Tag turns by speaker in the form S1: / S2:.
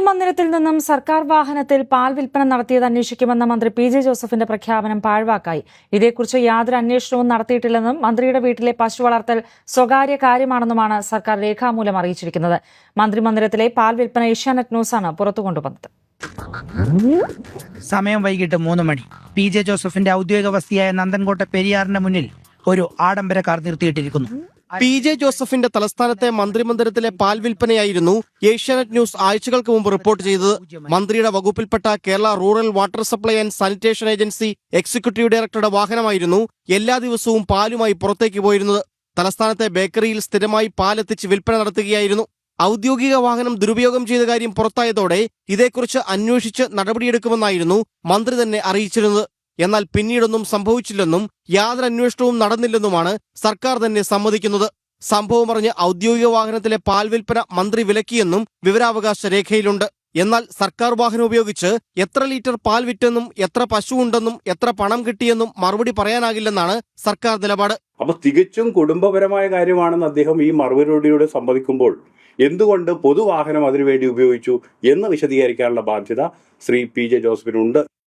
S1: മന്ദിരത്തിൽ നിന്നും സർക്കാർ വാഹനത്തിൽ പാൽ വിൽപ്പന നടത്തിയത് അന്വേഷിക്കുമെന്ന മന്ത്രി പി.ജെ. ജോസഫിന്റെ പ്രഖ്യാപനം പാഴ്വാക്കായി. ഇതേക്കുറിച്ച് യാതൊരു അന്വേഷണവും നടത്തിയിട്ടില്ലെന്നും മന്ത്രിയുടെ വീട്ടിലെ പശു വളർത്തൽ സ്വകാര്യ കാര്യമാണെന്നുമാണ് സർക്കാർ രേഖാമൂലം അറിയിച്ചിരിക്കുന്നത്. മന്ത്രിമന്ദിരത്തിലെ പാൽ വിൽപ്പന ഏഷ്യാനെറ്റ് ന്യൂസാണ് പുറത്തുകൊണ്ടുവന്നത്.
S2: സമയം വൈകിട്ട് 3 മണി. പി.ജെ. ജോസഫിന്റെ ഔദ്യോഗിക വസതിയായ നന്ദൻകോട്ടെ പെരിയാറിന് മുന്നിൽ ഒരു ആഡംബര കാർ നിർത്തിയിട്ടിരിക്കുന്നു.
S3: പി.ജെ. ജോസഫിന്റെ തലസ്ഥാനത്തെ മന്ത്രിമന്ദിരത്തിലെ പാൽ വിൽപ്പനയായിരുന്നു ഏഷ്യാനെറ്റ് ന്യൂസ് ആഴ്ചകൾക്ക് മുമ്പ് റിപ്പോർട്ട് ചെയ്തത്. മന്ത്രിയുടെ വകുപ്പിൽപ്പെട്ട Kerala rural water supply and sanitation agency executive ഡയറക്ടറുടെ വാഹനമായിരുന്നു എല്ലാ ദിവസവും പാലുമായി പുറത്തേക്ക് പോയിരുന്നത്. തലസ്ഥാനത്തെ ബേക്കറിയിൽ സ്ഥിരമായി പാലെത്തിച്ച് വിൽപ്പന നടത്തുകയായിരുന്നു. ഔദ്യോഗിക വാഹനം ദുരുപയോഗം ചെയ്ത കാര്യം പുറത്തായതോടെ ഇതേക്കുറിച്ച് അന്വേഷിച്ച് നടപടിയെടുക്കുമെന്നായിരുന്നു മന്ത്രി തന്നെ അറിയിച്ചിരുന്നത്. എന്നാൽ പിന്നീടൊന്നും സംഭവിച്ചില്ലെന്നും യാതൊരു അന്വേഷണവും നടന്നില്ലെന്നുമാണ് സർക്കാർ തന്നെ സമ്മതിക്കുന്നത്. സംഭവം അറിഞ്ഞ് ഔദ്യോഗിക വാഹനത്തിലെ പാൽ വിൽപ്പന മന്ത്രി വിലക്കിയെന്നും വിവരാവകാശ രേഖയിലുണ്ട്. എന്നാൽ സർക്കാർ വാഹനം ഉപയോഗിച്ച് എത്ര ലിറ്റർ പാൽ വിറ്റെന്നും എത്ര പശു ഉണ്ടെന്നും എത്ര പണം കിട്ടിയെന്നും മറുപടി പറയാനാകില്ലെന്നാണ് സർക്കാർ നിലപാട്.
S4: അപ്പൊ തികച്ചും കുടുംബപരമായ കാര്യമാണെന്ന് അദ്ദേഹം ഈ മറുപടിയോടെ സമ്മതിക്കുമ്പോൾ എന്തുകൊണ്ട് പൊതുവാഹനം അതിനുവേണ്ടി ഉപയോഗിച്ചു എന്ന് വിശദീകരിക്കാനുള്ള ബാധ്യത ശ്രീ പി.ജെ. ജോസഫിനുണ്ട്.